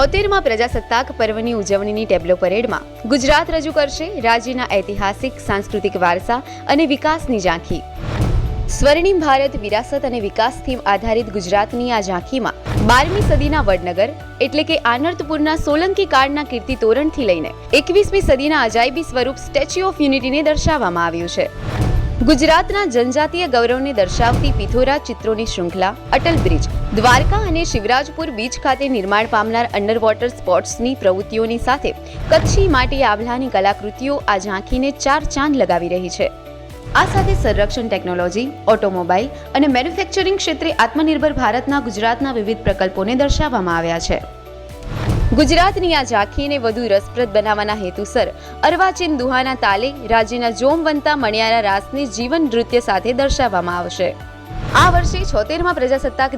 76મા પ્રજાસત્તાક પર્વની ઉજવણીની ટેબ્લો પરેડમાં ગુજરાત રજૂ કરશે રાજ્યના ઐતિહાસિક સાંસ્કૃતિક વારસા અને વિકાસની ઝાંખી। સ્વર્ણિમ ભારત વિરાસત અને વિકાસ થીમ આધારિત ગુજરાતની આ ઝાંખીમાં 12મી સદીના વડનગર એટલે કે આનર્તપુરના સોલંકી કાળના કીર્તિ તોરણથી લઈને 21મી સદીના અજાયબી સ્વરૂપ સ્ટેચ્યુ ઓફ યુનિટીને દર્શાવવામાં આવ્યું છે। ગુજરાતના જનજાતીય ગૌરવને દર્શાવતી પિથોરા ચિત્રોની શૃંખલા, અટલ બ્રિજ, દ્વારકા અને શિવરાજપુર બીચ ખાતે નિર્માણ પામનાર અંડર વોટર સ્પોર્ટ્સની પ્રવૃત્તિઓની સાથે કચ્છી માટી આભલાની કલાકૃતિઓ આ ઝાંખીને 4 ચાંદ લગાવી રહી છે। આ સાથે સંરક્ષણ ટેકનોલોજી, ઓટોમોબાઈલ અને મેન્યુફેક્ચરિંગ ક્ષેત્રે આત્મનિર્ભર ભારતના ગુજરાતના વિવિધ પ્રકલ્પોને દર્શાવવામાં આવ્યા છે। ગુજરાતની આ ઝાંખીને વધુ રસપ્રદ બનાવવાના હેતુસર અર્વાચીન દુહાના તાલે રાજ્યના જોમવંતા મણિયારા રાસને જીવન નૃત્ય સાથે દર્શાવવામાં આવશે। આ વર્ષે 76મા પ્રજાસત્તાક